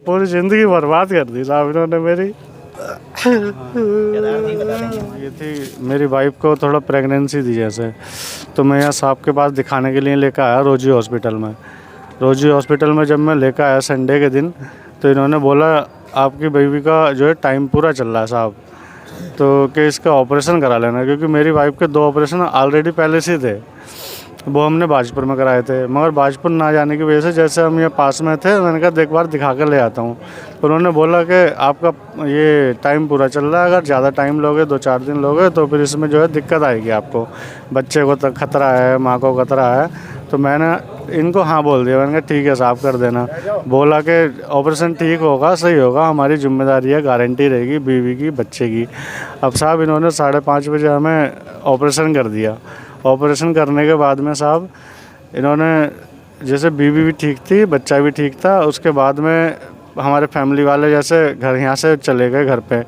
पूरी ज़िंदगी बर्बाद कर दी साहब इन्होंने मेरी। ये थी मेरी वाइफ को थोड़ा प्रेगनेंसी थी जैसे, तो मैं यहाँ साहब के पास दिखाने के लिए लेकर आया रोजी हॉस्पिटल में। रोजी हॉस्पिटल में जब मैं लेकर आया संडे के दिन, तो इन्होंने बोला आपकी बेबी का जो है टाइम पूरा चल रहा है साहब, तो कि इसका ऑपरेशन करा लेना, क्योंकि मेरी वाइफ के 2 ऑपरेशन ऑलरेडी पहले से थे। वो हमने बाजपुर में कराए थे, मगर बाजपुर ना जाने की वजह से जैसे हम ये पास में थे, मैंने कहा एक बार दिखा कर ले आता हूँ। तो उन्होंने बोला कि आपका ये टाइम पूरा चल रहा है, अगर ज़्यादा टाइम लोगे 2-4 दिन लोगे तो फिर इसमें जो है दिक्कत आएगी आपको, बच्चे को तो खतरा है, माँ को खतरा है। तो मैंने इनको हाँ बोल दिया, मैंने कहा ठीक है साहब कर देना। बोला कि ऑपरेशन ठीक होगा, सही होगा, हमारी जिम्मेदारी है, गारंटी रहेगी बीवी की बच्चे की। अब साहब इन्होंने 5:30 बजे हमें ऑपरेशन कर दिया। ऑपरेशन करने के बाद में साहब इन्होंने जैसे बीवी भी ठीक थी, बच्चा भी ठीक था, उसके बाद में हमारे फैमिली वाले जैसे घर यहाँ से चले गए घर पे।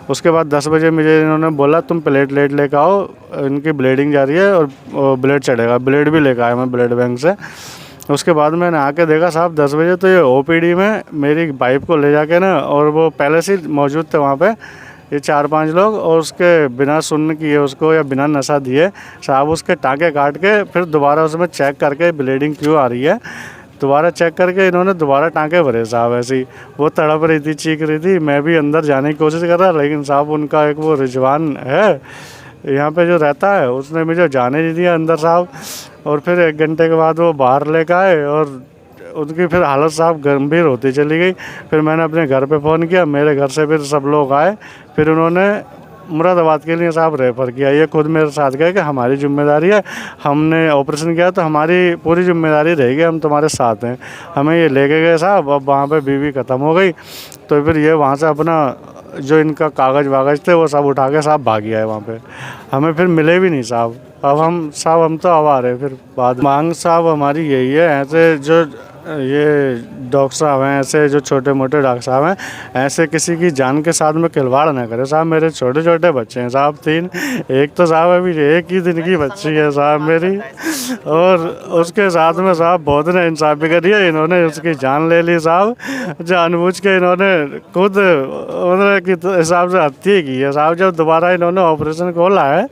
उसके बाद 10 बजे मुझे इन्होंने बोला तुम प्लेटलेट लेकर आओ, इनकी ब्लीडिंग जा रही है और ब्लड चढ़ेगा। ब्लड भी लेकर आया मैं ब्लड बैंक से। उसके बाद मैंने आके देखा साहब 10 बजे तो ये ओपीडी में मेरी वाइफ को ले जाके ना, और वो पहले से मौजूद थे वहाँ पे ये 4-5 लोग, और उसके बिना सुन्न किए उसको या बिना नशा दिए साहब उसके टाँके काट के फिर दोबारा उसमें चेक करके ब्लीडिंग क्यों आ रही है, दोबारा चेक करके इन्होंने दोबारा टाँके भरे साहब। ऐसे ही वो तड़प रही थी, चीख रही थी, मैं भी अंदर जाने की कोशिश कर रहा, लेकिन साहब उनका एक वो रिजवान है यहाँ पे जो रहता है, उसने मुझे जाने नहीं दिया अंदर साहब। और फिर 1 घंटे के बाद वो बाहर लेकर आए और उनकी फिर हालत साहब गंभीर होती चली गई। फिर मैंने अपने घर पे फ़ोन किया, मेरे घर से फिर सब लोग आए, फिर उन्होंने मुरादाबाद के लिए साहब रेफ़र किया। ये खुद मेरे साथ गए कि हमारी जिम्मेदारी है, हमने ऑपरेशन किया तो हमारी पूरी जिम्मेदारी रहेगी, हम तुम्हारे साथ हैं। हमें ये लेके गए साहब। अब वहाँ पे बीवी ख़त्म हो गई, तो फिर ये वहाँ से अपना जो इनका कागज़ वागज़ थे वो सब उठा के साहब भाग गया है वहाँ पे। हमें फिर मिले भी नहीं साहब। अब हम तो अब आ रहे फिर बाद मांग साहब हमारी यही है, ऐसे जो ये डॉक्टर साहब हैं, ऐसे जो छोटे मोटे डॉक्टर साहब हैं, ऐसे किसी की जान के साथ में खिलवाड़ ना करें साहब। मेरे छोटे छोटे बच्चे हैं साहब 3, एक तो साहब अभी 1 ही दिन की बच्ची है साहब मेरी, और उसके साथ में साहब बहुत ने इंसाफ़ी करी है, इन्होंने उसकी जान ले ली साहब, जानबूझ के इन्होंने खुद उन्होंने के हिसाब से हत्या की है साहब। जब दोबारा इन्होंने ऑपरेशन खोला है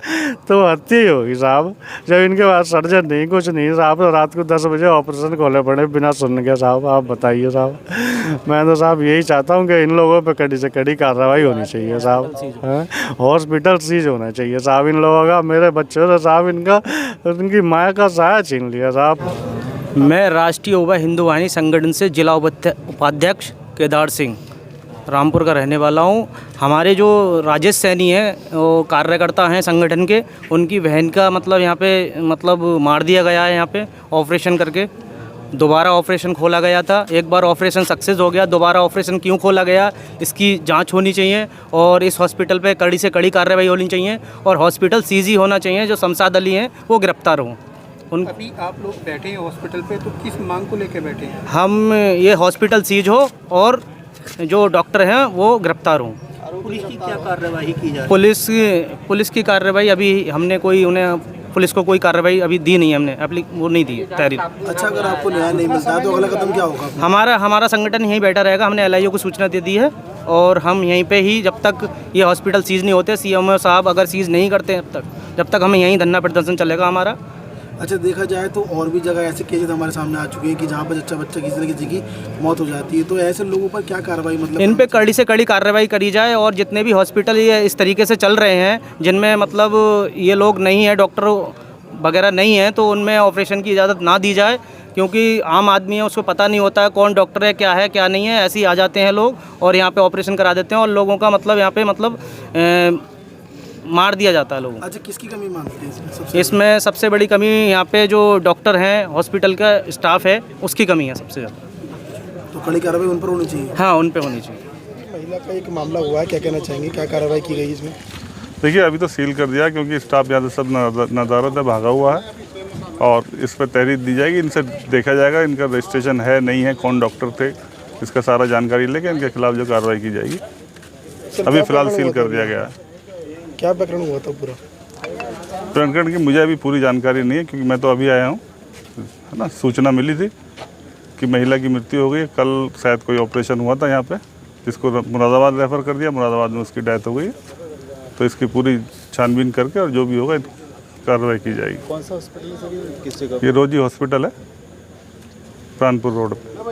तो हत्या ही होगी साहब। जब इनके पास सर्जन नहीं कुछ नहीं साहब, तो रात को 10 बजे ऑपरेशन खोले पड़े बिना सुन के साहब। आप बताइए साहब। मैं तो साहब यही चाहता हूँ कि इन लोगों पे कड़ी से कड़ी कार्रवाई होनी चाहिए साहब। हॉस्पिटल सीज होना चाहिए साहब इन लोगों का। मेरे बच्चों ने साहब उनकी माँ का साया छीन लिया साहब। मैं राष्ट्रीय युवा हिंदू वाहिनी संगठन से जिला उपाध्यक्ष केदार सिंह रामपुर का रहने वाला हूँ। हमारे जो राजेश सैनी हैं, वो कार्यकर्ता हैं संगठन के, उनकी बहन का मतलब यहाँ पे मतलब मार दिया गया है यहाँ पे ऑपरेशन करके। दोबारा ऑपरेशन खोला गया था, एक बार ऑपरेशन सक्सेस हो गया, दोबारा ऑपरेशन क्यों खोला गया इसकी जांच होनी चाहिए, और इस हॉस्पिटल पे कड़ी से कड़ी कार्रवाई होनी चाहिए, और हॉस्पिटल सीज ही होना चाहिए। जो शमशाद अली हैं वो गिरफ्तार हों। अभी आप लोग बैठे हैं हॉस्पिटल पे, तो किस मांग को लेकर बैठे हैं? हम ये हॉस्पिटल सीज हो और जो डॉक्टर हैं वो गिरफ्तार हों। पुलिस की क्या कार्रवाई की जा रही है? पुलिस की कार्रवाई अभी हमने पुलिस को कोई कार्रवाई अभी दी नहीं है, हमने वो नहीं दी तहरीर। अच्छा, अगर आपको न्याय नहीं मिलता तो अगला कदम क्या होगा? हमारा संगठन यहीं बैठा रहेगा। हमने LIO को सूचना दे दी है, और हम यहीं पे ही जब तक ये हॉस्पिटल सीज नहीं होते, CMO साहब अगर सीज नहीं करते जब तक हमें यहीं धरना प्रदर्शन चलेगा हमारा। अच्छा, देखा जाए तो और भी जगह ऐसे केसेस हमारे सामने आ चुके हैं कि जहाँ पर बच्चा किसी न किसी की मौत हो जाती है, तो ऐसे लोगों पर क्या कार्रवाई मतलब? इन पे कड़ी से कड़ी कार्रवाई करी जाए, और जितने भी हॉस्पिटल ये इस तरीके से चल रहे हैं जिनमें मतलब ये लोग नहीं है, डॉक्टर वगैरह नहीं है, तो उनमें ऑपरेशन की इजाज़त ना दी जाए, क्योंकि आम आदमी है उसको पता नहीं होता है कौन डॉक्टर है, क्या नहीं है। ऐसे ही आ जाते हैं लोग और यहाँ पे ऑपरेशन करा देते हैं, और लोगों का मतलब यहाँ पे मतलब मार दिया जाता है लोगों को। अच्छा, किसकी कमी मानते हैं इसमें सबसे बड़ी कमी यहाँ पे जो डॉक्टर हैं, हॉस्पिटल का स्टाफ है, उसकी कमी है सबसे ज़्यादा। तो कड़ी कार्रवाई उन पर होनी चाहिए? हाँ, उन पर होनी चाहिए। महिला का एक मामला हुआ है, क्या कहना चाहेंगे, क्या कार्रवाई की गई इसमें? देखिए, अभी तो सील कर दिया क्योंकि स्टाफ यहाँ से सब नदारत है, भागा हुआ है, और इस पर तहरीर दी जाएगी। इनसे देखा जाएगा इनका रजिस्ट्रेशन है नहीं है, कौन डॉक्टर थे, इसका सारा जानकारी लेके इनके खिलाफ जो कार्रवाई की जाएगी। अभी फ़िलहाल सील कर दिया गया है। क्या प्रकरण हुआ था पूरा? प्रकरण की मुझे अभी पूरी जानकारी नहीं है, क्योंकि मैं तो अभी आया हूँ, है ना। सूचना मिली थी कि महिला की मृत्यु हो गई। कल शायद कोई ऑपरेशन हुआ था यहाँ पे, जिसको मुरादाबाद रेफ़र कर दिया, मुरादाबाद में उसकी डेथ हो गई। तो इसकी पूरी छानबीन करके और जो भी होगा कार्रवाई की जाएगी। कौन सा हॉस्पिटल है सर, किस जगह? ये रोजी हॉस्पिटल है, प्राणपुर रोड पे।